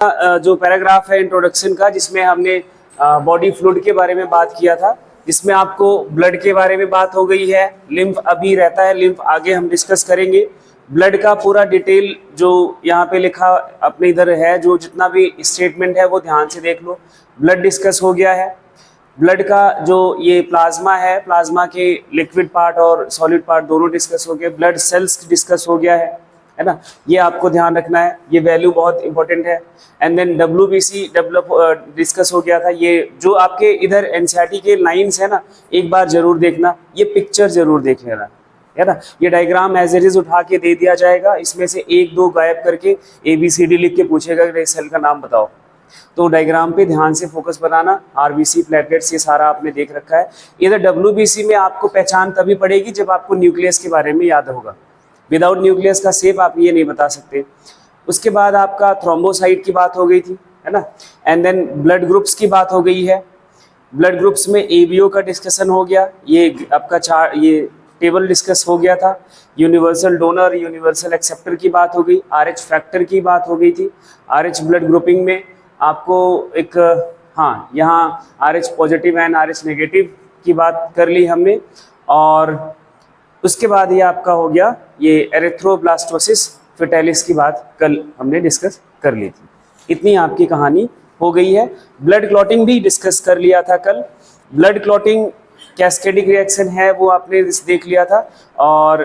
जो पैराग्राफ है इंट्रोडक्शन का, जिसमें हमने बॉडी फ्लूइड के बारे में बात किया था, जिसमें आपको ब्लड के बारे में बात हो गई है। लिम्फ अभी रहता है, लिम्फ आगे हम डिस्कस करेंगे। ब्लड का पूरा डिटेल जो यहाँ पे लिखा अपने इधर है, जो जितना भी स्टेटमेंट है वो ध्यान से देख लो। ब्लड डिस्कस हो गया है। ब्लड का जो ये प्लाज्मा है, प्लाज्मा के लिक्विड पार्ट और सॉलिड पार्ट दोनों डिस्कस हो गए। ब्लड सेल्स डिस्कस हो गया है ना, ये आपको ध्यान रखना है, ये वैल्यू बहुत इंपॉर्टेंट है। And then WBC develop discuss हो गया था। ये जो आपके इधर एनसीईआरटी के लाइंस है ना, एक बार जरूर देखना, ये पिक्चर जरूर देख लेना, है ना। ये डायग्राम एज इट इज उठा के दे दिया जाएगा, इसमें से 1-2 गायब करके ABCD लिख के पूछेगा कि सेल का नाम बताओ, तो डायग्राम पे ध्यान से फोकस बनाना। RBC, प्लेटलेट्स, ये सारा आपने देख रखा है। इधर WBC में आपको पहचान तभी पड़ेगी जब आपको न्यूक्लियस के बारे में याद होगा। विदाउट न्यूक्लियस का शेप आप ये नहीं बता सकते। उसके बाद आपका थ्रोम्बोसाइट की बात हो गई थी, है ना। एंड देन ब्लड ग्रुप्स की बात हो गई है। ब्लड ग्रुप्स में ABO का डिस्कशन हो गया, ये आपका ये टेबल डिस्कस हो गया था। यूनिवर्सल डोनर, यूनिवर्सल एक्सेप्टर की बात हो गई। RH फैक्टर की बात हो गई थी। RH ब्लड ग्रुपिंग में आपको एक यहाँ RH positive and RH negative की बात कर ली हमने। और उसके बाद ये आपका हो गया ये एरिथ्रोब्लास्टोसिस फेटालिस की बात कल हमने डिस्कस कर ली थी। इतनी आपकी कहानी हो गई है। ब्लड क्लॉटिंग भी डिस्कस कर लिया था कल। ब्लड क्लॉटिंग कैस्केडिक रिएक्शन है, वो आपने देख लिया था। और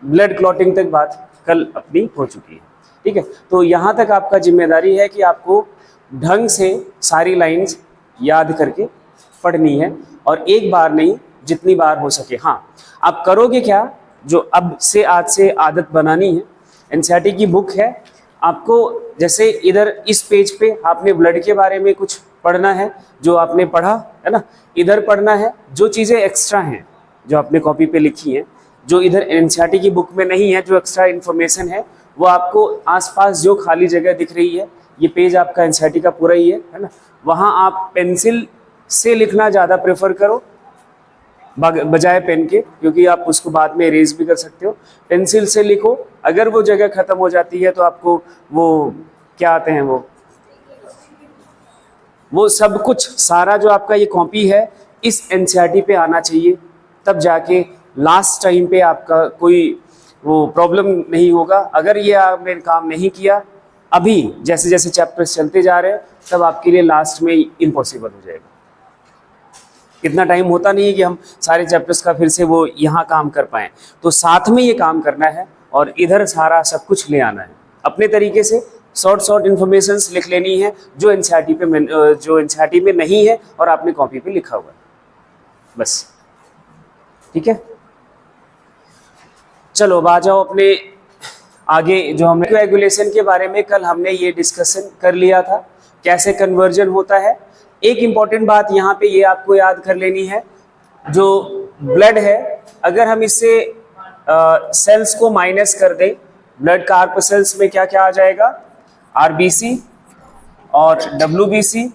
ब्लड क्लॉटिंग तक बात कल अपनी हो चुकी है, ठीक है। तो यहाँ तक आपका जिम्मेदारी है कि आपको ढंग से सारी लाइंस याद करके पढ़नी है, और एक बार नहीं, जितनी बार हो सके। हाँ, आप करोगे क्या, जो अब से आज से आदत बनानी है। एनसीईआरटी की बुक है, आपको जैसे इधर इस पेज पे आपने ब्लड के बारे में कुछ पढ़ना है, जो आपने पढ़ा है ना, इधर पढ़ना है। जो चीज़ें एक्स्ट्रा हैं, जो आपने कॉपी पे लिखी हैं, जो इधर एनसीईआरटी की बुक में नहीं है, जो एक्स्ट्रा इन्फॉर्मेशन है, वो आपको आसपास जो खाली जगह दिख रही है, ये पेज आपका एनसीईआरटी का पूरा ही है ना, वहाँ आप पेंसिल से लिखना ज़्यादा प्रेफर करो बजाय पेन के, क्योंकि आप उसको बाद में इरेज भी कर सकते हो। पेंसिल से लिखो, अगर वो जगह ख़त्म हो जाती है तो आपको वो क्या आते हैं, वो सब कुछ सारा जो आपका ये कॉपी है इस एनसीईआरटी पे आना चाहिए, तब जाके लास्ट टाइम पे आपका कोई वो प्रॉब्लम नहीं होगा। अगर ये आपने काम नहीं किया अभी, जैसे जैसे चैप्टर्स चलते जा रहे हैं, तब आपके लिए लास्ट में इम्पॉसिबल हो जाएगा। इतना टाइम होता नहीं है कि हम सारे चैप्टर्स का फिर से वो यहाँ काम कर पाएँ, तो साथ में ये काम करना है और इधर सारा सब कुछ ले आना है। अपने तरीके से शॉर्ट इन्फॉर्मेशंस लिख लेनी है, जो एनसीईआरटी में नहीं है और आपने कॉपी पे लिखा हुआ है, बस, ठीक है। चलो अब आ जाओ अपने आगे। जो हमने कोएगुलेशन के बारे में कल हमने ये डिस्कशन कर लिया था, कैसे कन्वर्जन होता है। एक इम्पॉर्टेंट बात यहाँ पे ये आपको याद कर लेनी है, जो ब्लड है, अगर हम इससे सेल्स को माइनस कर दें, ब्लड कार्पसेल्स में क्या क्या आ जाएगा, RBC और WBC,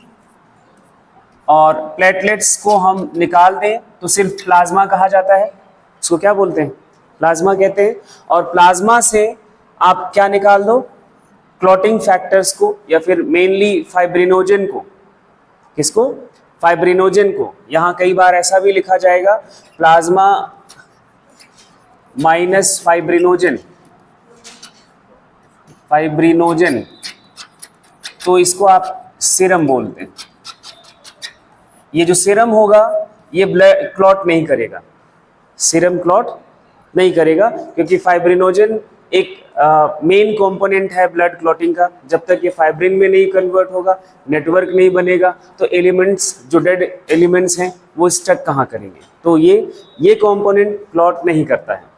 और प्लेटलेट्स को हम निकाल दें तो सिर्फ प्लाज्मा कहा जाता है। इसको क्या बोलते हैं, प्लाज्मा कहते हैं। और प्लाज्मा से आप क्या निकाल दो, क्लॉटिंग फैक्टर्स को, या फिर मेनली फाइब्रिनोजन को। किसको, फाइब्रिनोजन को। यहाँ कई बार ऐसा भी लिखा जाएगा, प्लाज्मा माइनस फाइब्रिनोजन, तो इसको आप सीरम बोलते हैं। ये जो सीरम होगा ये ब्लड क्लॉट नहीं करेगा, सीरम क्लॉट नहीं करेगा, क्योंकि फाइब्रिनोजन एक मेन कंपोनेंट है ब्लड क्लॉटिंग का। जब तक ये फाइब्रिन में नहीं कन्वर्ट होगा, नेटवर्क नहीं बनेगा, तो एलिमेंट्स, जो डेड एलिमेंट्स हैं, वो स्टक कहाँ करेंगे। तो ये कंपोनेंट क्लॉट नहीं करता है।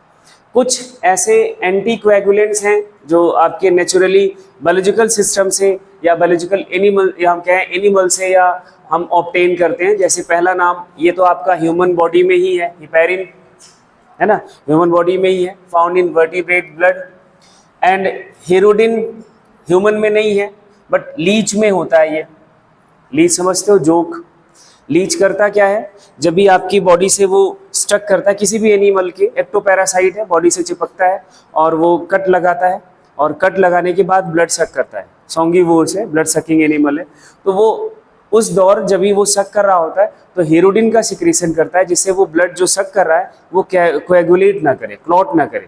कुछ ऐसे एंटी कोएगुलेंट्स हैं जो आपके नेचुरली बायोलॉजिकल सिस्टम से या बायोलॉजिकल एनिमल, या हम कहें एनिमल से, या हम ऑब्टेन करते हैं। जैसे पहला नाम, ये तो आपका ह्यूमन बॉडी में ही है, हिपैरिन, है ना, ह्यूमन बॉडी में ही है, found in vertebrate blood. And hirudin human में नहीं है, बट लीच में होता है। ये लीच समझते हो, जोक। लीच करता क्या है, जब भी आपकी बॉडी से वो स्टक करता है, किसी भी एनिमल के, एक्टोपैरासाइट है, बॉडी से चिपकता है और वो कट लगाता है, और कट लगाने के बाद ब्लड सक करता है, सॉन्गिवोर्स है, ब्लड सकिंग एनिमल है। तो वो उस दौर जब भी वो सक कर रहा होता है तो हेरोडिन का सिक्रीशन करता है, जिससे वो ब्लड जो सक कर रहा है वो कोएगुलेट ना करे, क्लॉट ना करे,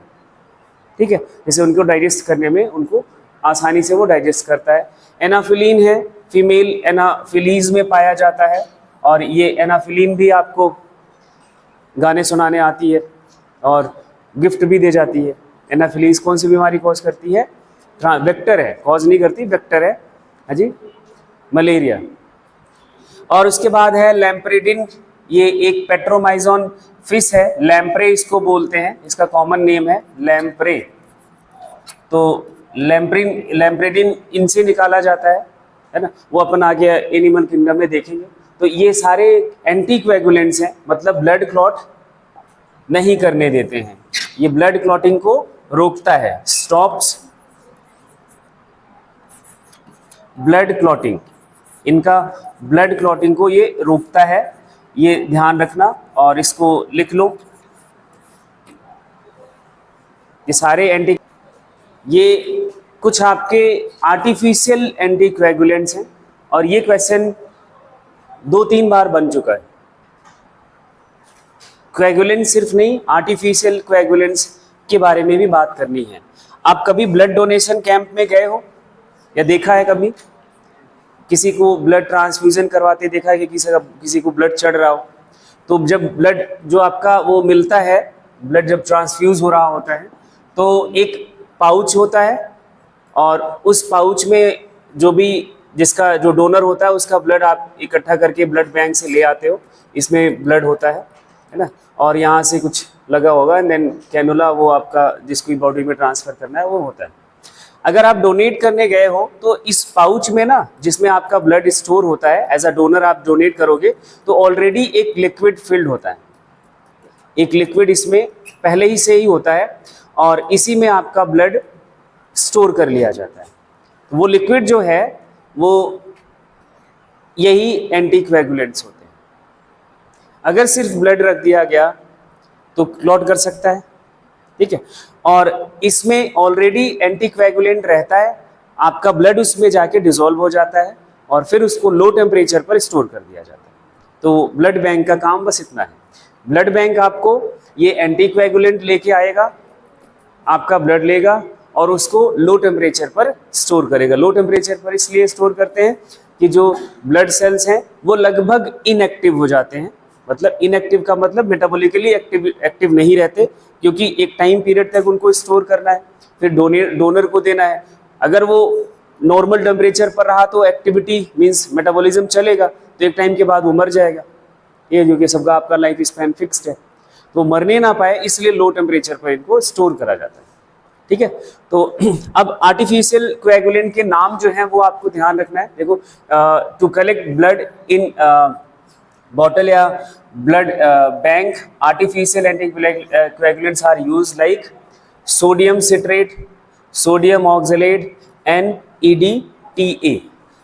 ठीक है, जैसे उनको डाइजेस्ट करने में उनको आसानी से वो डाइजेस्ट करता है। एनाफिलीन है, फीमेल एनाफिलीज में पाया जाता है, और ये एनाफिलीन भी आपको गाने सुनाने आती है और गिफ्ट भी दे जाती है। एनाफिलीज कौन सी बीमारी कॉज करती है? वेक्टर है, कॉज नहीं करती, वेक्टर है, हाँ जी, मलेरिया। और उसके बाद है लैम्प्रेडिन, ये एक पेट्रोमाइजोन फिश है, लैम्प्रे इसको बोलते हैं, इसका कॉमन नेम है लैम्प्रे। तो लैम्प्रेडिन इनसे निकाला जाता है ना, वो अपन आगे एनिमल किंगडम में देखेंगे। तो ये सारे एंटीकोएगुलेंट्स हैं, मतलब ब्लड क्लॉट नहीं करने देते हैं, ये ब्लड क्लॉटिंग को रोकता है, स्टॉप्स ब्लड क्लॉटिंग, इनका ब्लड क्लॉटिंग को ये रोकता है, ये ध्यान रखना और इसको लिख लो। ये सारे ये कुछ आपके आर्टिफिशियल एंटीकोएगुलेंट्स हैं, और ये क्वेश्चन 2-3 बार बन चुका है। कोएगुलेंट सिर्फ नहीं, आर्टिफिशियल कोएगुलेंट्स के बारे में भी बात करनी है। आप कभी ब्लड डोनेशन कैंप में गए हो या देखा है कभी किसी को ब्लड ट्रांसफ्यूजन करवाते देखा है कि किसी को ब्लड चढ़ रहा हो? तो जब ब्लड जो आपका वो मिलता है, ब्लड जब ट्रांसफ्यूज हो रहा होता है तो एक पाउच होता है, और उस पाउच में जो भी जिसका जो डोनर होता है उसका ब्लड आप इकट्ठा करके ब्लड बैंक से ले आते हो, इसमें ब्लड होता है ना, और यहाँ से कुछ लगा होगा, एंड देन कैनुला वो आपका जिसकी बॉडी में ट्रांसफर करना है वो होता है। अगर आप डोनेट करने गए हो तो इस पाउच में ना, जिसमें आपका ब्लड स्टोर होता है, एज अ डोनर आप डोनेट करोगे तो ऑलरेडी एक लिक्विड फिल्ड होता है, एक लिक्विड इसमें पहले ही से ही होता है, और इसी में आपका ब्लड स्टोर कर लिया जाता है। वो लिक्विड जो है वो यही एंटीकोएगुलेंट्स होते हैं। अगर सिर्फ ब्लड रख दिया गया तो क्लॉट कर सकता है, ठीक है, और इसमें ऑलरेडी एंटीकोएगुलेंट रहता है, आपका ब्लड उसमें जाके डिसॉल्व हो जाता है और फिर उसको लो टेम्परेचर पर स्टोर कर दिया जाता है। तो ब्लड बैंक का काम बस इतना है। ब्लड बैंक आपको ये एंटीकोएगुलेंट लेके आएगा, आपका ब्लड लेगा और उसको लो टेम्परेचर पर स्टोर करेगा। लो टेम्परेचर पर इसलिए स्टोर करते हैं कि जो ब्लड सेल्स हैं वो लगभग इनएक्टिव हो जाते हैं, मतलब इनएक्टिव का मतलब मेटाबॉलिकली एक्टिव नहीं रहते, क्योंकि एक टाइम पीरियड तक उनको स्टोर करना है, फिर डोनर को देना है। अगर वो नॉर्मल टेम्परेचर पर रहा तो एक्टिविटी मींस मेटाबॉलिज्म चलेगा, तो एक टाइम के बाद वो मर जाएगा। ये जो कि सबका आपका लाइफ स्पैन फिक्स्ड है, तो मरने ना पाए इसलिए लो टेम्परेचर पर इनको स्टोर करा जाता है, ठीक है। तो अब आर्टिफिशियल कोएगुलेंट के नाम जो हैं वो आपको ध्यान रखना है। देखो, to collect blood in bottle या blood bank, artificial anticoagulants are used like sodium citrate, sodium oxalate and EDTA।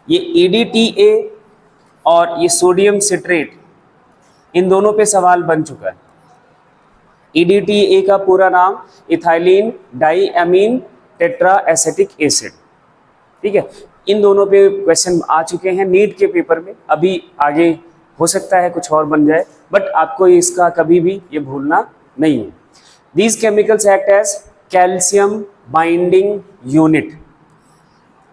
ये EDTA और ये सोडियम सिट्रेट, इन दोनों पे सवाल बन चुका है। EDTA का पूरा नाम इथाइलिन डाइअमीन टेट्रा एसिटिक एसिड, ठीक है। इन दोनों पे क्वेश्चन आ चुके हैं नीट के पेपर में, अभी आगे हो सकता है कुछ और बन जाए, बट आपको इसका कभी भी ये भूलना नहीं है। These chemicals act as calcium binding unit,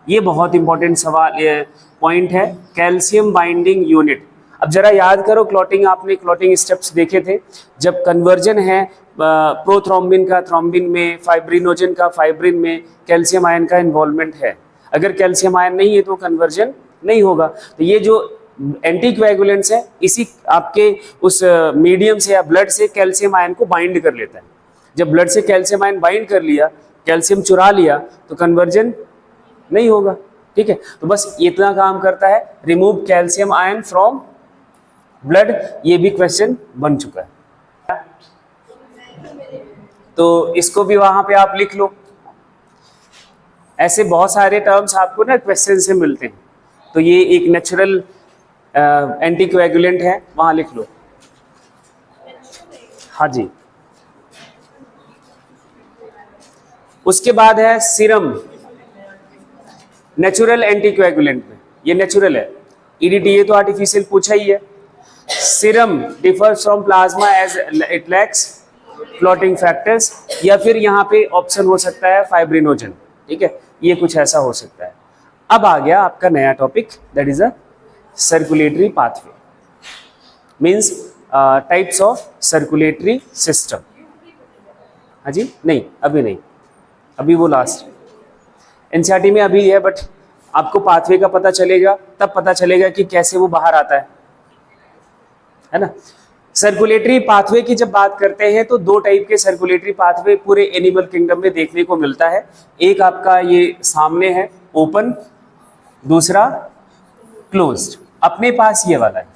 ये बहुत इंपॉर्टेंट सवाल पॉइंट है, कैल्शियम बाइंडिंग यूनिट। अब जरा याद करो, क्लॉटिंग आपने क्लॉटिंग स्टेप्स देखे थे, जब कन्वर्जन है प्रोथ्रोम्बिन का थ्रोम्बिन में, फाइब्रिनोजन का फाइब्रिन में, कैल्शियम आयन का इन्वॉल्वमेंट है। अगर कैल्शियम आयन नहीं है तो कन्वर्जन नहीं होगा। तो ये जो एंटीकोएगुलेंट्स है, इसी आपके उस मीडियम से या ब्लड से कैल्शियम आयन को बाइंड कर लेता है। जब ब्लड से कैल्शियम आयन बाइंड कर लिया, कैल्शियम चुरा लिया, तो कन्वर्जन नहीं होगा, ठीक है। तो बस इतना काम करता है, remove calcium ion from blood. ये भी क्वेश्चन बन चुका है, तो इसको भी वहां पे आप लिख लो। ऐसे बहुत सारे टर्म्स आपको ना क्वेश्चन से मिलते हैं, तो ये एक नेचुरल एंटीकोएगुलेंट है, वहां लिख लो। हाँ जी, उसके बाद है सीरम, नेचुरल एंटीकोएगुलेंट में, ये नेचुरल है। ईडीटीए तो आर्टिफिशियल पूछा ही है। Serum differs from plasma as it lacks clotting factors, या फिर यहाँ पे ऑप्शन हो सकता है फाइब्रिनोजन, ठीक है, ये कुछ ऐसा हो सकता है। अब आ गया आपका नया topic, that is a circulatory pathway, means types of circulatory system. हाँ जी, नहीं अभी नहीं, अभी वो लास्ट एनसीईआरटी में अभी है, बट आपको पाथवे का पता चलेगा तब पता चलेगा कि कैसे वो बाहर आता है ना। सर्कुलेटरी पाथवे की जब बात करते हैं तो दो टाइप के सर्कुलेटरी पाथवे पूरे एनिमल किंगडम में देखने को मिलता है। एक आपका ये सामने है ओपन, दूसरा क्लोज्ड। अपने पास ये वाला है,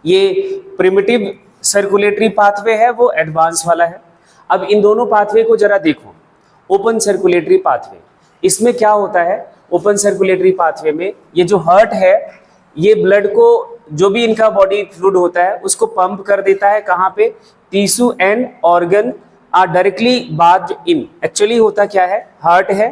ये प्रिमिटिव सर्कुलेटरी पाथवे है, वो एडवांस वाला है। अब इन दोनों पाथवे को जरा देखो। ओपन सर्कुलेटरी पाथवे, इसमें क्या होता है, ओपन सर्कुलेटरी पाथवे में ये जो हार्ट है ये ब्लड को, जो भी इनका बॉडी फ्लूइड होता है उसको पंप कर देता है। कहाँ पे, tissue and organ are directly bath in. Actually होता क्या है, हार्ट है,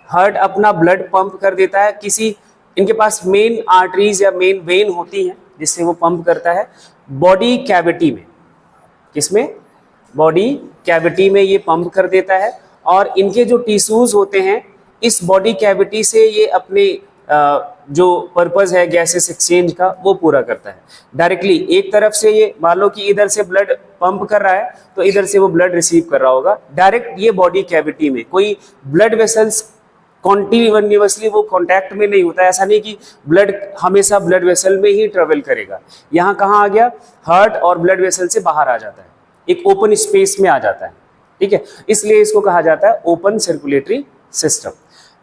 हार्ट अपना ब्लड पंप कर देता है, किसी इनके पास मेन आर्टरीज या मेन वेन होती हैं जिससे वो पंप करता है बॉडी कैविटी में। किसमें, बॉडी कैविटी में ये पंप कर देता है, और इनके जो टिश्यूज होते हैं इस बॉडी कैविटी से ये अपने जो पर्पस है गैसेस एक्सचेंज का वो पूरा करता है। डायरेक्टली एक तरफ से ये, मान लो कि इधर से ब्लड पंप कर रहा है तो इधर से वो ब्लड रिसीव कर रहा होगा डायरेक्ट ये बॉडी कैविटी में। कोई ब्लड वेसल्स कॉन्टिन्यूसली वो कांटेक्ट में नहीं होता है, ऐसा नहीं कि ब्लड हमेशा ब्लड वेसल में ही ट्रेवल करेगा। यहाँ कहाँ आ गया, हार्ट और ब्लड वेसल से बाहर आ जाता है, एक ओपन स्पेस में आ जाता है, ठीक है, इसलिए इसको कहा जाता है open circulatory system.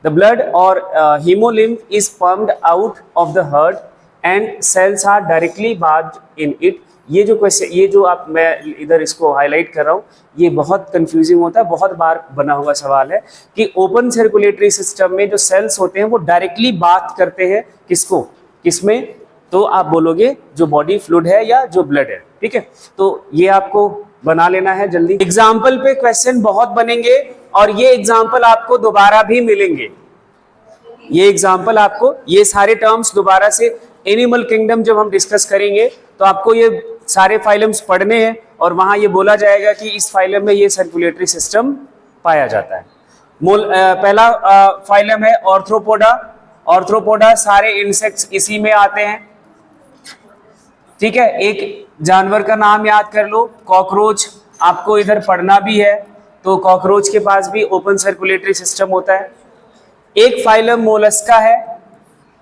The blood और hemolymph is pumped out of the heart and cells are directly bathed in it। ये जो क्वेश्चन, ये जो आप, मैं इधर इसको हाईलाइट कर रहा हूँ, ये बहुत कंफ्यूजिंग होता है, बहुत बार बना हुआ सवाल है कि ओपन सर्कुलेटरी सिस्टम में जो सेल्स होते हैं वो डायरेक्टली बात करते हैं किसको, किसमें, तो आप बोलोगे जो बॉडी फ्लूइड है या जो ब्लड है, ठीक है। तो ये आपको बना लेना है जल्दी। एग्जाम्पल पे क्वेश्चन बहुत बनेंगे और ये एग्जाम्पल आपको दोबारा भी मिलेंगे। ये एग्जाम्पल आपको, ये सारे टर्म्स दोबारा से एनिमल किंगडम जब हम डिस्कस करेंगे तो आपको ये सारे फाइलम्स पढ़ने हैं और वहां ये बोला जाएगा कि इस फाइलम में ये सर्कुलेटरी सिस्टम पाया जाता है। पहला फाइलम है ऑर्थ्रोपोडा। ऑर्थ्रोपोडा सारे इंसेक्ट्स इसी में आते हैं, ठीक है। एक जानवर का नाम याद कर लो, कॉकरोच, आपको इधर पढ़ना भी है तो कॉकरोच के पास भी ओपन सर्कुलेटरी सिस्टम होता है। एक फाइलम मोलस्का है,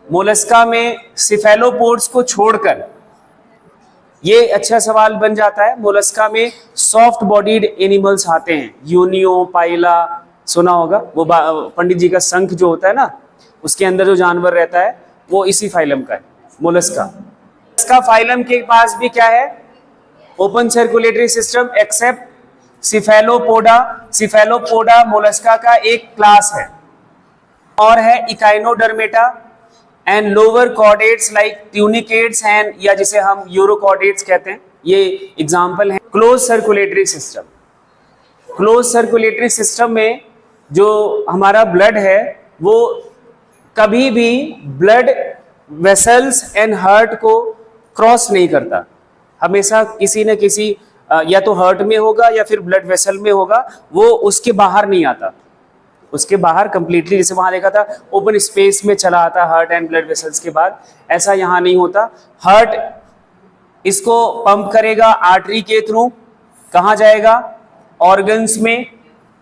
मोलस्का में सिफेलोपोड्स को छोड़कर, ये अच्छा सवाल बन जाता है, मोलस्का में सॉफ्ट बॉडीड एनिमल्स आते हैं, यूनियो, पाइला, सुना होगा, वो पंडित जी का शंख जो होता है ना, उसके अंदर जो जानवर रहता है वो इसी फाइलम का है, मोलस्का। इसका फाइलम के पास भी क्या है, open circulatory system, except Cephalopoda. Cephalopoda Mollusca का एक क्लास है, और है Echinodermata and lower chordates like tunicates and, या जिसे हम यूरोकॉर्डेट्स कहते हैं, ये एग्जांपल है। Close circulatory system, close circulatory system में जो हमारा ब्लड है वो कभी भी ब्लड वेसल्स एंड हार्ट को क्रॉस नहीं करता, हमेशा किसी न किसी या तो हार्ट में होगा या फिर ब्लड वेसल में होगा, वो उसके बाहर नहीं आता, उसके बाहर कंप्लीटली, जैसे वहां देखा था ओपन स्पेस में चला आता हार्ट एंड ब्लड वेसल्स के बाद, ऐसा यहाँ नहीं होता। हार्ट इसको पंप करेगा आर्टरी के थ्रू, कहाँ जाएगा, ऑर्गन्स में,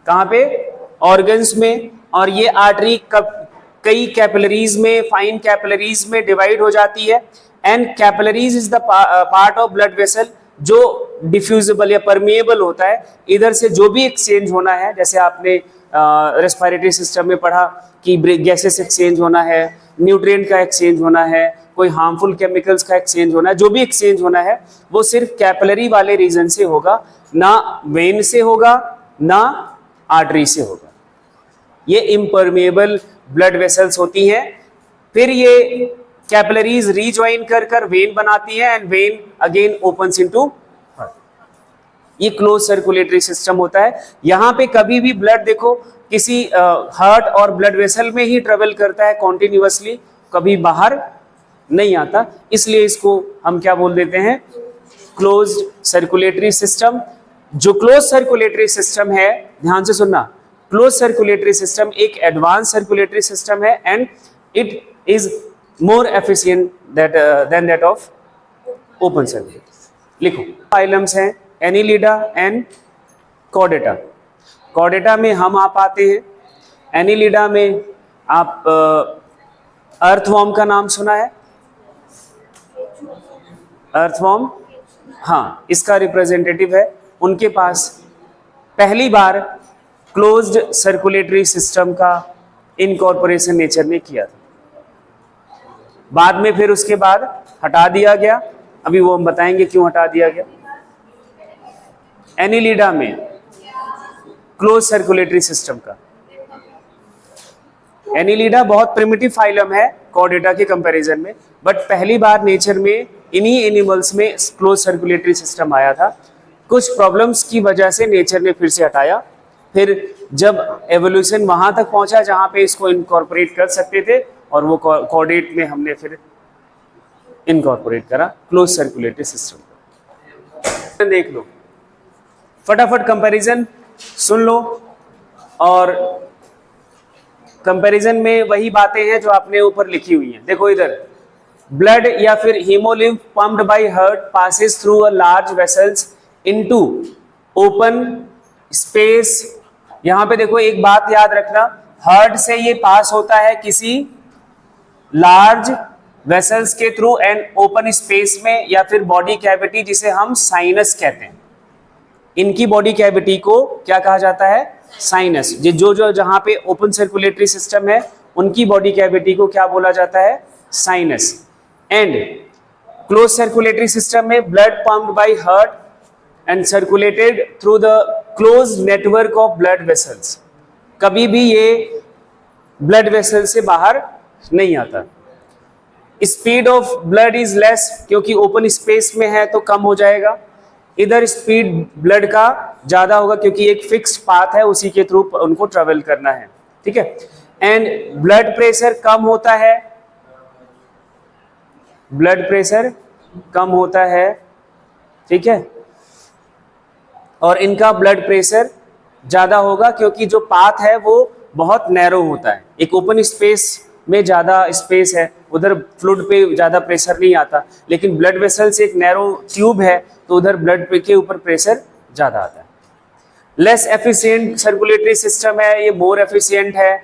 कहाँ पे, ऑर्गन्स में, और ये आर्टरी कई कैपिलरीज में, फाइन कैपिलरीज में डिवाइड हो जाती है। And capillaries is the part of blood vessel जो डिफ्यूजिबल या परमिएबल होता है, इधर से जो भी एक्सचेंज होना है, जैसे आपने रेस्पिरेटरी सिस्टम में पढ़ा कि गैसेस एक्सचेंज होना है, न्यूट्रिएंट का एक्सचेंज होना है, कोई हार्मफुल केमिकल्स का एक्सचेंज होना है, जो भी एक्सचेंज होना है वो सिर्फ कैपिलरी वाले रीजन से होगा, ना वेन से होगा ना आर्टरी से होगा। ये इम्परमेबल ब्लड वेसल्स होती हैं, फिर ये कैपिलरीज रीजॉइन कर कर वेन बनाती है and when again opens into heart. ये क्लोज सर्कुलेटरी सिस्टम होता है। यहाँ पे कभी भी ब्लड देखो किसी हार्ट और ब्लड वेसल में ही ट्रेवल करता है कॉन्टिन्यूअसली, कभी बाहर नहीं आता, इसलिए इसको हम क्या बोल देते हैं, क्लोज्ड सर्कुलेटरी सिस्टम। जो क्लोज सर्कुलेटरी सिस्टम है, ध्यान से सुनना, क्लोज सर्कुलेटरी सिस्टम एक एडवांस सर्कुलेटरी सिस्टम है and it is more efficient then that of open circulatory. लिखो फाइलम्स हैं एनिलिडा एंड कॉर्डेटा। कॉर्डेटा में हम आप आते हैं, एनिलिडा में आप अर्थवॉर्म का नाम सुना है, अर्थवॉर्म, हाँ, इसका रिप्रेजेंटेटिव है। उनके पास पहली बार क्लोज्ड सर्कुलेटरी सिस्टम का इनकॉर्पोरेशन नेचर ने किया था, बाद में फिर उसके बाद हटा दिया गया, अभी वो हम बताएंगे क्यों हटा दिया गया। एनिलिडा में क्लोज सर्कुलेटरी सिस्टम का, एनिलिडा बहुत प्रिमिटिव फाइलम है कॉर्डेटा के कंपैरिजन में, बट पहली बार नेचर में इन्हीं एनिमल्स में क्लोज सर्कुलेटरी सिस्टम आया था। कुछ प्रॉब्लम्स की वजह से नेचर ने फिर से हटाया, फिर जब एवोल्यूशन वहां तक पहुंचा जहां पे इसको इनकॉर्पोरेट कर सकते थे, और वो कॉर्डेट में हमने फिर इनकॉर्पोरेट करा क्लोज सर्कुलेटरी सिस्टम। देख लो फटाफट कंपैरिजन सुन लो, और कंपैरिजन में वही बातें हैं जो आपने ऊपर लिखी हुई हैं। देखो इधर, ब्लड या फिर haemolymph pumped by heart passes through a large vessels into open space. यहां पे देखो एक बात याद रखना, हार्ट से ये पास होता है किसी लार्ज वेसल्स के थ्रू एंड ओपन स्पेस में, या फिर बॉडी कैविटी जिसे हम साइनस कहते हैं। इनकी बॉडी कैविटी को क्या कहा जाता है, साइनस। जो जहां पे ओपन सर्कुलेटरी सिस्टम है उनकी बॉडी कैविटी को क्या बोला जाता है, sinus. And close circulatory system में blood pumped by heart and circulated through the close network of blood vessels. कभी भी ये ब्लड वेसल से बाहर नहीं आता। Speed of blood is less, क्योंकि ओपन स्पेस में है तो कम हो जाएगा। इधर स्पीड ब्लड का ज्यादा होगा क्योंकि एक फिक्स्ड पाथ है, उसी के थ्रू उनको ट्रेवल करना है, ठीक है। एंड ब्लड प्रेशर कम होता है, ब्लड प्रेशर कम होता है, ठीक है। और इनका ब्लड प्रेशर ज्यादा होगा क्योंकि जो पाथ है वो बहुत नैरो होता है। एक ओपन स्पेस में ज्यादा स्पेस है, उधर फ्लूइड पे ज्यादा प्रेशर नहीं आता, लेकिन ब्लड वेसल से एक नैरो ट्यूब है तो उधर ब्लड के ऊपर प्रेशर ज्यादा आता है। लेस एफिशिएंट सर्कुलेटरी सिस्टम है, ये मोर एफिशिएंट है।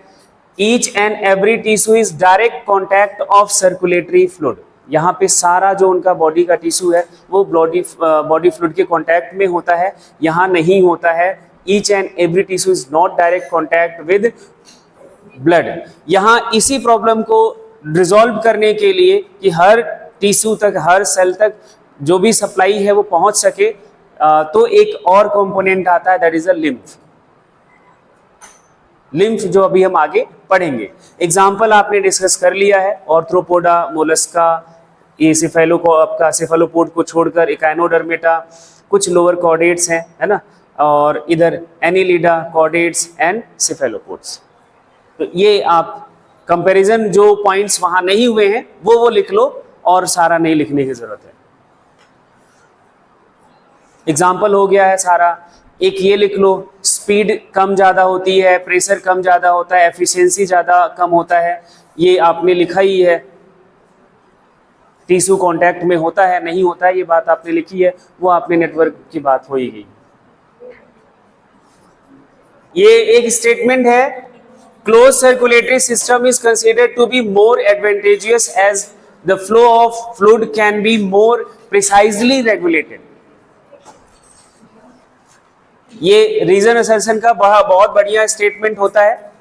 Each and every tissue is direct contact of circulatory fluid. यहाँ पे सारा जो उनका बॉडी का टिश्यू है वो बॉडी फ्लूइड के कॉन्टैक्ट में होता है, यहाँ नहीं होता है। Each and every tissue is not direct contact with blood. यहाँ इसी प्रॉब्लम को रिजॉल्व करने के लिए कि हर टिश्यू तक, हर सेल तक जो भी सप्लाई है वो पहुंच सके, तो एक और कंपोनेंट आता है, that is a lymph. Lymph जो अभी हम आगे पढ़ेंगे। एग्जाम्पल आपने डिस्कस कर लिया है, ऑर्थ्रोपोडा, मोलस्का, ये सेफेलोपोड को छोड़कर इकाइनोडर्मेटा, कुछ लोअर कॉर्डेट्स हैं, है ना, और इधर एनिलिडा, कॉर्डेट्स एंड सेफेलोपोड्स। तो ये आप कंपैरिजन जो पॉइंट्स वहां नहीं हुए हैं वो लिख लो, और सारा नहीं लिखने की जरूरत है। एग्जाम्पल हो गया है सारा। एक ये लिख लो, स्पीड कम ज्यादा होती है, प्रेशर कम ज्यादा होता है, एफिशिएंसी ज्यादा कम होता है, ये आपने लिखा ही है। टिश्यू कांटेक्ट में होता है नहीं होता है, ये बात आपने लिखी है, वो आपने नेटवर्क की बात हो ही गई। ये एक स्टेटमेंट है, close circulatory system is considered to be more advantageous as the flow of fluid can be more precisely regulated. ये रीजन असर्शन का बहुत बढ़िया स्टेटमेंट होता है,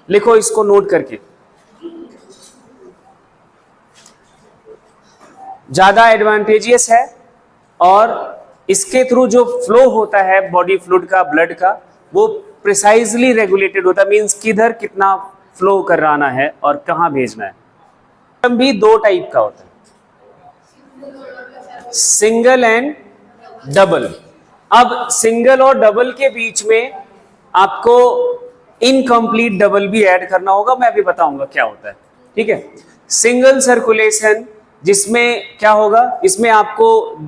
लिखो इसको नोट करके। ज्यादा एडवांटेजियस है और इसके थ्रू जो फ्लो होता है बॉडी फ्लूइड का, ब्लड का, वो प्रिसाइजली रेगुलेटेड होता है। मींस किधर कितना फ्लो कराना है और कहां भेजना है। भी दो टाइप का होता है, सिंगल एंड डबल। अब सिंगल और डबल के बीच में आपको इनकम्प्लीट डबल भी ऐड करना होगा, मैं अभी बताऊंगा क्या होता है, ठीक है। सिंगल सर्कुलेशन जिसमें क्या होगा, इसमें आपको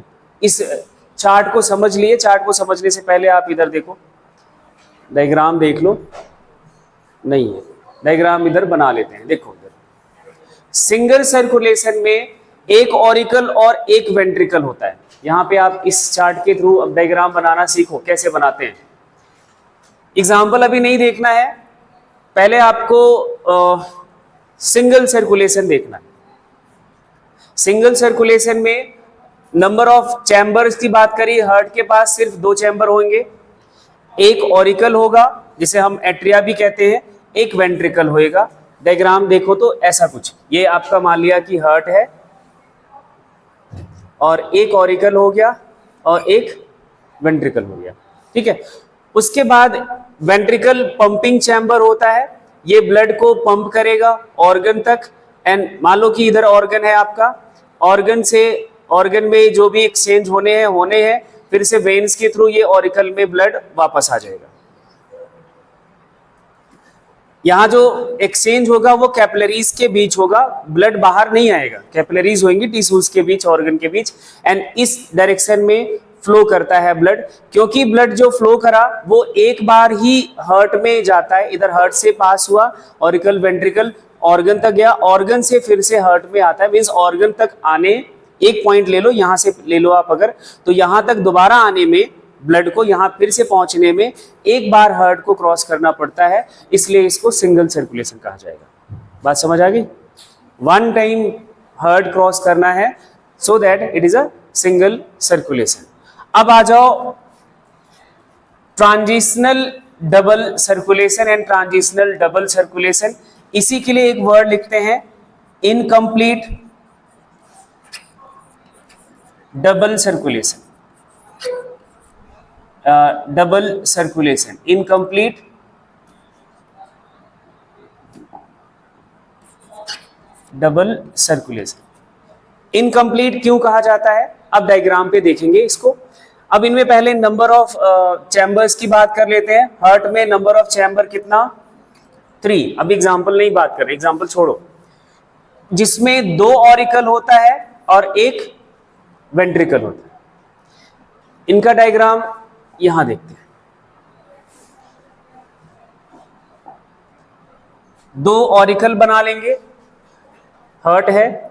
इस चार्ट को समझ लिए, चार्ट को समझने से पहले आप इधर देखो, डायग्राम देख लो, नहीं है डायग्राम इधर बना लेते हैं, देखो इधर सिंगल सर्कुलेशन में एक ऑरिकल और एक वेंट्रिकल होता है। यहां पे आप इस चार्ट के थ्रू अब डायग्राम बनाना सीखो, कैसे बनाते हैं। एग्जाम्पल अभी नहीं देखना है, पहले आपको सिंगल सर्कुलेशन देखना है। सिंगल सर्कुलेशन में नंबर ऑफ चैम्बर्स की बात करी, हार्ट के पास सिर्फ 2 चैम्बर होंगे, एक ऑरिकल होगा जिसे हम एट्रिया भी कहते हैं, एक वेंट्रिकल होएगा। डायग्राम देखो तो ऐसा कुछ, ये आपका मान लिया कि हार्ट है और एक ऑरिकल हो गया और एक वेंट्रिकल हो गया, ठीक है। उसके बाद वेंट्रिकल पंपिंग चैम्बर होता है, ये ब्लड को पंप करेगा ऑर्गन तक। एंड मान लो कि इधर ऑर्गन है आपका, ऑर्गन से ऑर्गन में जो भी एक्सचेंज होने हैं, फिर से वेन्स के थ्रू ये ऑरिकल में ब्लड वापस आ जाएगा। यहाँ जो एक्सचेंज होगा वो कैपिलरीज के बीच होगा, ब्लड बाहर नहीं आएगा, कैपिलरीज होंगी टिश्यूज के बीच, ऑर्गन के बीच, एंड इस डायरेक्शन में फ्लो करता है ब्लड। क्योंकि ब्लड जो फ्लो करा वो एक बार ही हार्ट में जाता है, इधर हार्ट से पास हुआ, ऑरिकल वेंट्रिकल ऑर्गन तक गया, ऑर्गन से फिर से हार्ट में आता है, मीन्स ऑर्गन तक आने, एक पॉइंट ले लो, यहां से ले लो आप अगर, तो यहां तक दोबारा आने में, ब्लड को यहां फिर से पहुंचने में एक बार हार्ट को क्रॉस करना पड़ता है, इसलिए इसको सिंगल सर्कुलेशन कहा जाएगा। बात समझ आ गई? वन टाइम हार्ट क्रॉस करना है, so that it is a single circulation. अब आ जाओ transitional double circulation and transitional double circulation. इसी के लिए एक वर्ड लिखते हैं, incomplete double circulation. Double circulation, incomplete double circulation. Incomplete क्यों कहा जाता है, अब डायग्राम पे देखेंगे इसको। अब इनमें पहले नंबर ऑफ चैम्बर्स की बात कर लेते हैं। हार्ट में नंबर ऑफ चैम्बर कितना? 3। अभी एग्जाम्पल नहीं बात कर रहे, एग्जाम्पल छोड़ो, जिसमें 2 ऑरिकल होता है और एक वेंट्रिकल होता है। इनका डायग्राम यहां देखते हैं। 2 ऑरिकल बना लेंगे, हार्ट है,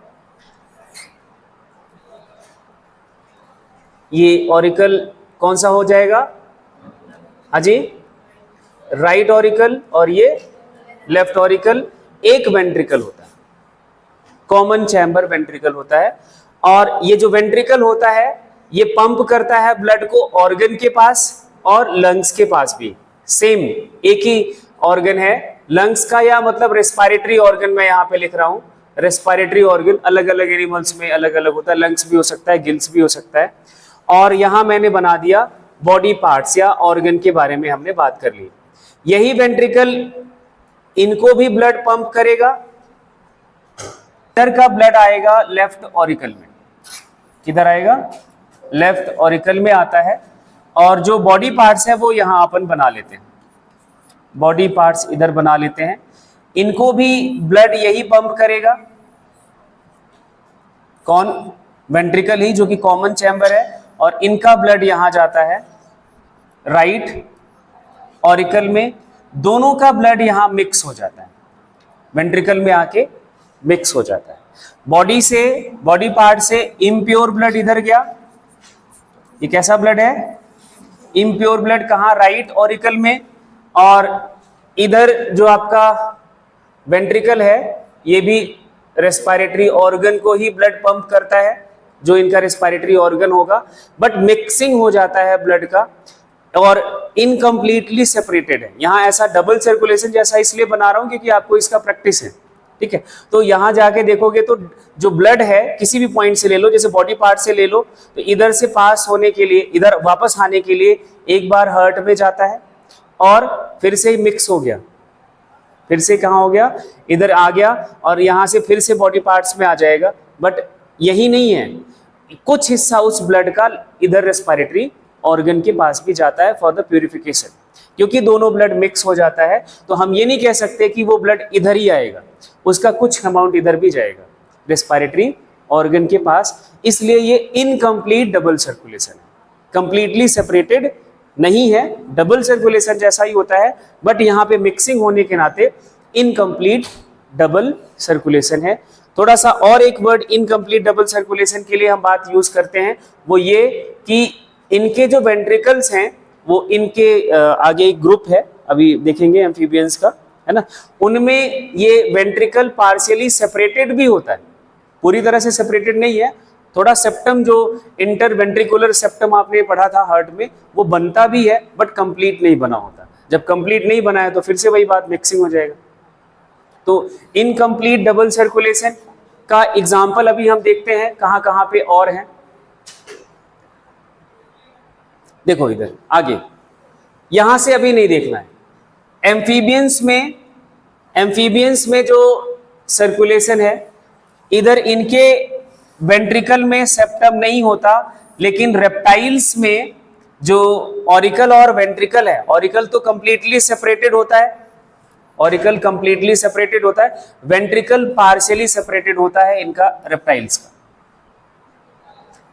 ये ऑरिकल कौन सा हो जाएगा अजी? राइट ऑरिकल, और ये लेफ्ट ऑरिकल। एक वेंट्रिकल होता है, कॉमन चैम्बर वेंट्रिकल होता है, और ये जो वेंट्रिकल होता है ये पंप करता है ब्लड को ऑर्गन के पास और लंग्स के पास भी। सेम एक ही ऑर्गन है लंग्स का, या मतलब रेस्पिरेटरी ऑर्गन मैं यहाँ पे लिख रहा हूँ। रेस्पिरेटरी ऑर्गन अलग अलग एनिमल्स में अलग अलग होता है, लंग्स भी हो सकता है, गिल्स भी हो सकता है। और यहाँ मैंने बना दिया बॉडी पार्ट्स या ऑर्गन के बारे में हमने बात कर ली। यही वेंट्रिकल इनको भी ब्लड पंप करेगा। इधर का ब्लड आएगा लेफ्ट ऑरिकल में, किधर आएगा? लेफ्ट ऑरिकल में आता है। और जो बॉडी पार्ट्स है वो यहां अपन बना लेते हैं, बॉडी पार्ट्स इधर बना लेते हैं। इनको भी ब्लड यही पंप करेगा। कौन? वेंट्रिकल ही, जो कि कॉमन चैम्बर है, और इनका ब्लड यहां जाता है राइट ऑरिकल में। दोनों का ब्लड यहां मिक्स हो जाता है, वेंट्रिकल में आके मिक्स हो जाता है। बॉडी से, बॉडी पार्ट से इम्प्योर ब्लड इधर गया। ये कैसा ब्लड है? Impure blood. कहां? राइट ऑरिकल में। और इधर जो आपका वेंट्रिकल है ये भी रेस्पिरेटरी ऑर्गन को ही ब्लड पंप करता है, जो इनका रेस्पिरेटरी ऑर्गन होगा, बट मिक्सिंग हो जाता है ब्लड का और इनकम्प्लीटली सेपरेटेड है। यहाँ ऐसा डबल सर्कुलेशन जैसा इसलिए बना रहा हूं क्योंकि आपको इसका प्रैक्टिस है, ठीक है। तो यहां जाके देखोगे तो जो ब्लड है किसी भी पॉइंट से ले लो, जैसे बॉडी पार्ट से ले लो, तो इधर से पास होने के लिए, इधर वापस आने के लिए एक बार हार्ट में जाता है और फिर से मिक्स हो गया, फिर से कहाँ हो गया? इधर आ गया, और यहां से फिर से बॉडी पार्ट्स में आ जाएगा। बट यही नहीं है, कुछ हिस्सा उस ब्लड का इधर रेस्पिरेटरी ऑर्गन के पास भी जाता है फॉर द प्यूरिफिकेशन। क्योंकि दोनों ब्लड मिक्स हो जाता है तो हम ये नहीं कह सकते कि वो ब्लड इधर ही आएगा, उसका कुछ अमाउंट इधर भी जाएगा रेस्पिरेटरी ऑर्गन के पास। इसलिए ये इनकम्प्लीट डबल सर्कुलेशन है, कंप्लीटली सेपरेटेड नहीं है, डबल सर्कुलेशन जैसा ही होता है, बट यहाँ पे मिक्सिंग होने के नाते इनकम्प्लीट डबल सर्कुलेशन है। थोड़ा सा और एक वर्ड इनकम्प्लीट डबल सर्कुलेशन के लिए हम बात यूज करते हैं, वो ये कि इनके जो वेंट्रिकल्स हैं वो इनके आगे एक ग्रुप है, अभी देखेंगे एम्फीबियंस का, है ना, उनमें ये वेंट्रिकल पार्शियली सेपरेटेड भी होता है, पूरी तरह से सेपरेटेड नहीं है। थोड़ा सेप्टम जो इंटरवेंट्रिकुलर सेप्टम आपने पढ़ा था हार्ट में, वो बनता भी है बट कंप्लीट नहीं बना होता। जब कंप्लीट नहीं बना है तो फिर से वही बात मिक्सिंग हो जाएगा। तो इनकम्प्लीट डबल सर्कुलेशन का एग्जाम्पल अभी हम देखते हैं कहां कहां पे और हैं। देखो इधर आगे, यहां से अभी नहीं देखना है। एम्फीबियंस में जो सर्कुलेशन है, इधर इनके वेंट्रिकल में सेप्टम नहीं होता, लेकिन रेप्टाइल्स में जो ऑरिकल और वेंट्रिकल है, ऑरिकल तो कंप्लीटली सेपरेटेड होता है, ऑरिकल कंप्लीटली सेपरेटेड होता है, वेंट्रिकल पार्शियली सेपरेटेड होता है इनका रेप्टाइल्स का,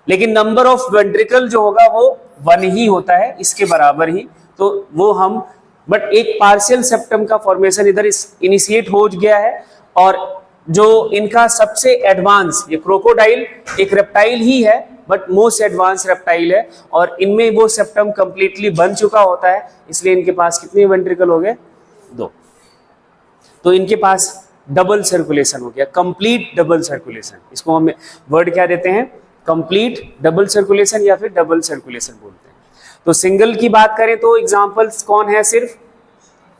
लेकिन नंबर ऑफ वेंट्रिकल जो होगा वो 1 ही होता है, इसके बराबर ही। तो वो हम, बट एक पार्शियल सेप्टम का फॉर्मेशन इधर इनिशिएट हो गया है, और जो इनका सबसे एडवांस, ये क्रोकोडाइल एक रेप्टाइल ही है बट मोस्ट एडवांस रेप्टाइल है, और इनमें वो सेप्टम कंप्लीटली बन चुका होता है, इसलिए इनके पास कितने वेंट्रिकल हो गए? 2। तो इनके पास डबल सर्कुलेशन हो गया, कंप्लीट डबल सर्कुलेशन। इसको हम वर्ड क्या देते हैं? कंप्लीट डबल सर्कुलेशन या फिर डबल सर्कुलेशन बोलते हैं। तो सिंगल की बात करें तो एग्जांपल्स कौन है? सिर्फ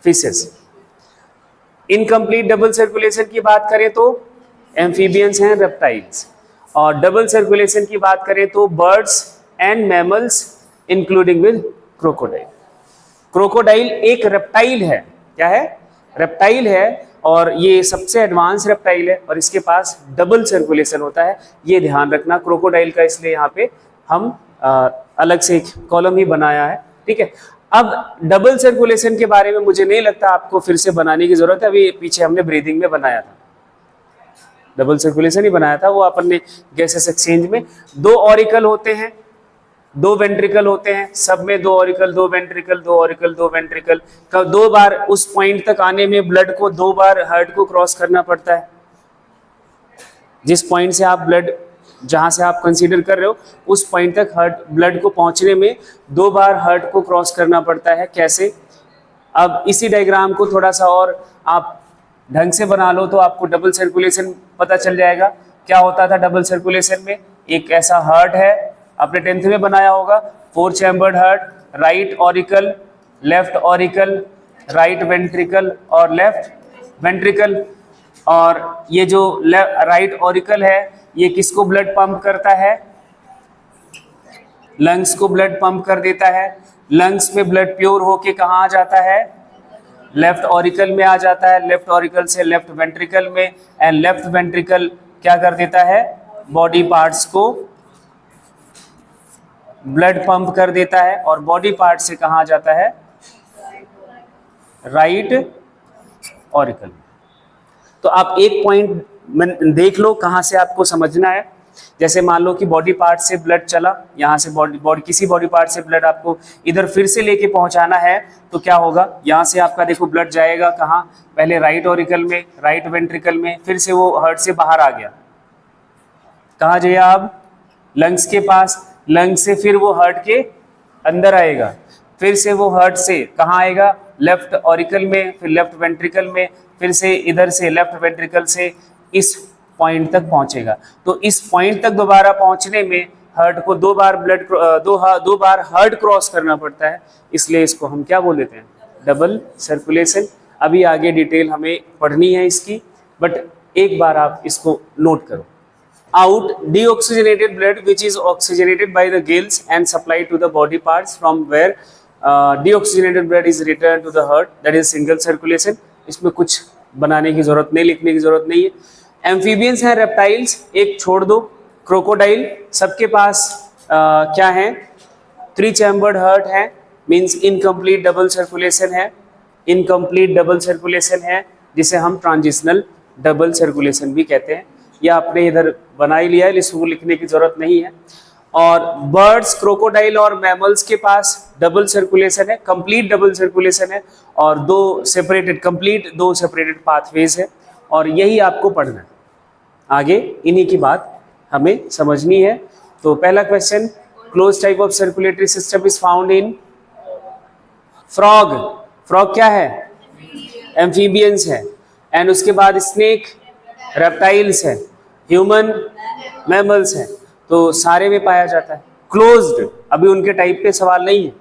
फिशेस। इनकम्प्लीट डबल सर्कुलेशन की बात करें तो एम्फीबियंस हैं, रेप्टाइल्स। और डबल सर्कुलेशन की बात करें तो birds and mammals including with crocodile. Crocodile एक रेप्टाइल है, क्या है? रेप्टाइल है, और ये सबसे एडवांस रेप्टाइल है, और इसके पास डबल सर्कुलेशन होता है, ये ध्यान रखना क्रोकोडाइल का, इसलिए यहाँ पे हम अलग से एक कॉलम ही बनाया है, ठीक है। अब डबल सर्कुलेशन के बारे में मुझे नहीं लगता आपको फिर से बनाने की जरूरत है, अभी पीछे हमने ब्रीदिंग में बनाया था, डबल सर्कुलेशन ही बनाया था, वो अपन ने गैसेस एक्सचेंज में 2 ऑरिकल होते हैं, 2 वेंट्रिकल होते हैं, सब में 2 ऑरिकल 2 वेंट्रिकल 2 ऑरिकल 2 वेंट्रिकल का 2 बार उस पॉइंट तक आने में ब्लड को 2 बार हार्ट को क्रॉस करना पड़ता है। जिस पॉइंट से आप ब्लड, जहां से आप कंसीडर कर रहे हो, उस पॉइंट तक हार्ट ब्लड को पहुंचने में 2 बार हार्ट को क्रॉस करना पड़ता है। कैसे? अब इसी डायग्राम को थोड़ा सा और आप ढंग से बना लो तो आपको डबल सर्कुलेशन पता चल जाएगा। क्या होता था डबल सर्कुलेशन में? एक ऐसा हार्ट है, आपने 10th में बनाया होगा, 4 chambered heart, right auricle, left auricle, right ventricle और लेफ्ट वेंट्रिकल। और ये जो राइट ऑरिकल है, ये किसको ब्लड पंप करता है? लंग्स को ब्लड पंप कर देता है। लंग्स में ब्लड प्योर होके कहाँ आ जाता है? लेफ्ट ऑरिकल में आ जाता है, लेफ्ट ऑरिकल से लेफ्ट वेंट्रिकल में, एंड लेफ्ट वेंट्रिकल क्या कर देता है? बॉडी पार्ट्स को ब्लड पंप कर देता है, और बॉडी पार्ट से कहाँ जाता है? Right auricle. तो आप एक पॉइंट देख लो कहाँ से आपको समझना है। जैसे मान लो कि बॉडी पार्ट से ब्लड चला, यहाँ से बॉडी किसी बॉडी पार्ट से ब्लड आपको इधर फिर से लेके पहुँचाना है, तो क्या होगा? यहाँ से आपका देखो ब्लड जाएगा कहाँ? पहले राइट ऑरिकल में, राइट वेंट्रिकल में, फिर से वो हार्ट से बाहर आ गया, कहाँ जाइए आप? लंग्स के पास। लंग्स से फिर वो हार्ट के अंदर आएगा, फिर से वो हार्ट से कहाँ आएगा? लेफ्ट ऑरिकल में, फिर लेफ्ट वेंट्रिकल में, फिर से इधर से लेफ्ट वेंट्रिकल से इस पॉइंट तक पहुंचेगा। तो इस पॉइंट तक दोबारा पहुंचने में हार्ट को 2 बार ब्लड दो बार हार्ट क्रॉस करना पड़ता है, इसलिए इसको हम क्या बोल देते हैं? Double circulation. अभी आगे डिटेल हमें पढ़नी है इसकी, बट एक बार आप इसको नोट करो। Out deoxygenated blood which is oxygenated by the gills and supplied to the body parts from where deoxygenated blood is returned to the heart, that is single circulation। इसमें कुछ बनाने की जरूरत नहीं, लिखने की जरूरत नहीं है। एम्फीबियंस हैं, रेप्टाइल्स एक छोड़ दो, क्रोकोडाइल, सबके पास क्या है? 3 चैम्बर्ड हार्ट है, मीन्स इनकम्प्लीट डबल सर्कुलेशन है, इनकम्प्लीट डबल सर्कुलेशन है, जिसे हम ट्रांजिशनल डबल सर्कुलेशन भी कहते हैं। यह आपने इधर बना ही लिया है, इसको लिखने की जरूरत नहीं है। और बर्ड्स, क्रोकोडाइल और मैमल्स के पास डबल सर्कुलेशन है, कंप्लीट डबल सर्कुलेशन है, और दो सेपरेटेड पाथवेज है, और यही आपको पढ़ना है। आगे इन्हीं की बात हमें समझनी है। तो पहला question, close type of circulatory system is found in frog. Frog क्या है? एम्फीबियंस है। एंड उसके बाद स्नेक, रेप्टाइल्स है, ह्यूमन, मैमल्स है। तो सारे में पाया जाता है। क्लोज्ड, अभी उनके टाइप पे सवाल नहीं है।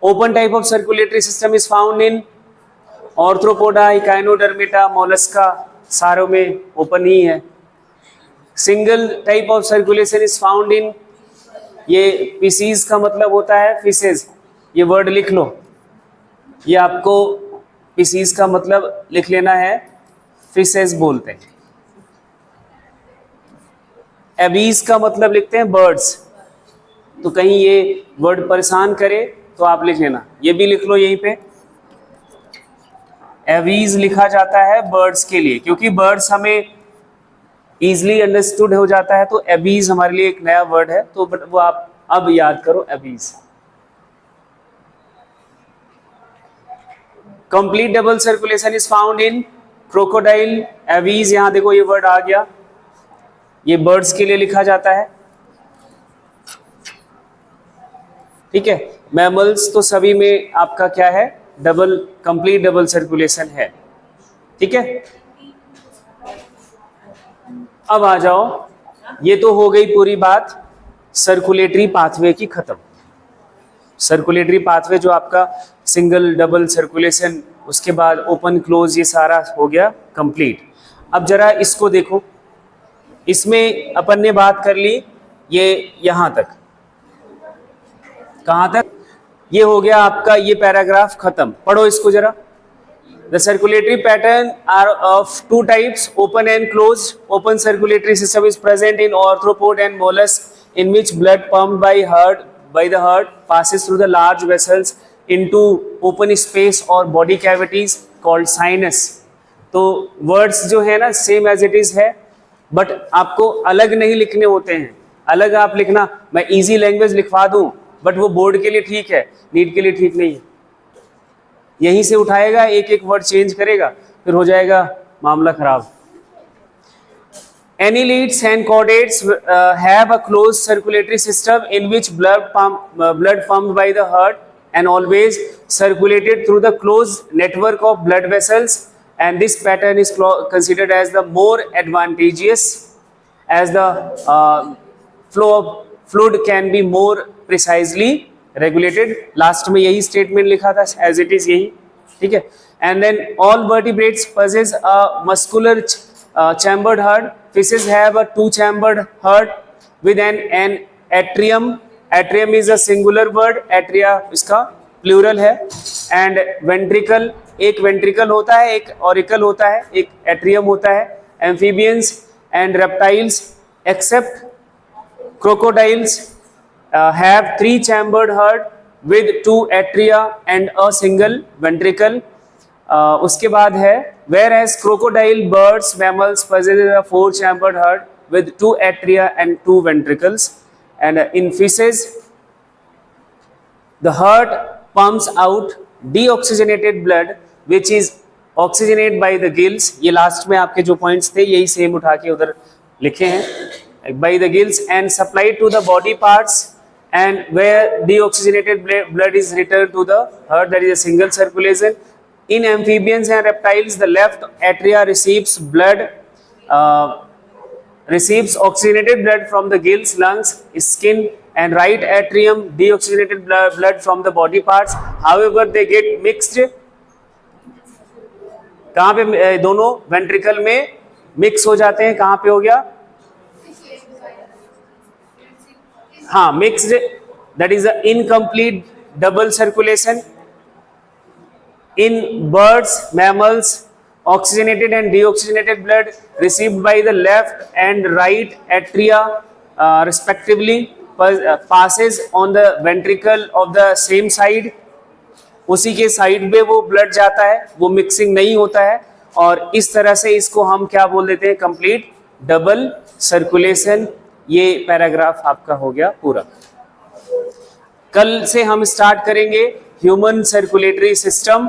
Open type of circulatory system is found in Arthropoda, Echinodermata, Mollusca, सारों में ओपन ही है। Single type of circulation is found in, ये पीसीज का मतलब होता है फिशेज, ये वर्ड लिख लो, ये आपको पीसीज का मतलब लिख लेना है, फिशेज बोलते हैं। एबीज का मतलब लिखते हैं बर्ड्स, तो कहीं ये वर्ड परेशान करे तो आप लिख लेना, ये भी लिख लो यहीं पे। एबीज लिखा जाता है बर्ड्स के लिए, क्योंकि बर्ड्स हमें इजीली अंडरस्टूड हो जाता है, तो एबीज हमारे लिए एक नया वर्ड है, तो वो आप अब याद करो, Abies. Complete double circulation is found in crocodile, Abies, यहां देखो ये वर्ड आ गया, ये बर्ड्स के लिए लिखा जाता है, ठीक है। मैमल्स तो सभी में आपका क्या है, डबल, कंप्लीट डबल सर्कुलेशन है, ठीक है। अब आ जाओ, ये तो हो गई पूरी बात सर्कुलेटरी पाथवे की खत्म। सर्कुलेटरी पाथवे जो आपका सिंगल डबल सर्कुलेशन, उसके बाद ओपन क्लोज, ये सारा हो गया कंप्लीट। अब जरा इसको देखो, इसमें अपन ने बात कर ली ये यहां तक, कहां तक, ये हो गया आपका ये पैराग्राफ खत्म। पढ़ो इसको जरा। The circulatory pattern are of two types, open and closed. Open circulatory system is present in arthropod and mollusk, in which blood pumped by the heart passes through the large vessels into open space or body cavities called sinus. तो words जो है ना same as it is है, but आपको अलग नहीं लिखने होते हैं। अलग आप लिखना, मैं इजी लैंग्वेज लिखवा दूं, बट वो बोर्ड के लिए ठीक है, नीट के लिए ठीक नहीं है। यहीं से उठाएगा, एक एक वर्ड चेंज करेगा, फिर हो जाएगा मामला खराब। Annelids and chordates have a closed circulatory system in which blood pumped by the heart and always circulated through the closed network of blood vessels, and this pattern is considered as the more advantageous as the flow of fluid can be more precisely regulated. Last में यही statement लिखा था, as it is यही, ठीक है। And then all vertebrates possess a muscular chambered heart. Fishes have a two-chambered heart with an atrium. Atrium is a singular word, atria इसका plural है। And ventricle, एक ventricle होता है, एक auricle होता है, एक atrium होता है। Amphibians and reptiles except crocodiles have three-chambered heart with two atria and a single ventricle. उसके बाद है whereas crocodile, birds, mammals possess a four-chambered heart with two atria and two ventricles. And in fishes, the heart pumps out deoxygenated blood which is oxygenated by the gills. ये last में आपके जो points थे यही same उठा के उधर लिखे हैं, by the gills and supplied to the body parts, and where deoxygenated blood is returned to the heart, that is a single circulation. In amphibians and reptiles, the left atria receives oxygenated blood from the gills, lungs, skin, and right atrium deoxygenated blood from the body parts. However, they get mixed. कहाँ पे दोनों ventricle में mix हो जाते हैं, कहाँ पे हो गया, हाँ mixed, that is a incomplete double circulation. In birds, mammals, oxygenated and deoxygenated blood received by the left and right atria respectively passes on the ventricle of the same side, उसी के साइड में वो blood जाता है, वो mixing नहीं होता है, और इस तरह से इसको हम क्या बोल देते हैं, कंप्लीट डबल सर्कुलेशन। ये पैराग्राफ आपका हो गया पूरा। कल से हम स्टार्ट करेंगे ह्यूमन सर्कुलेटरी सिस्टम।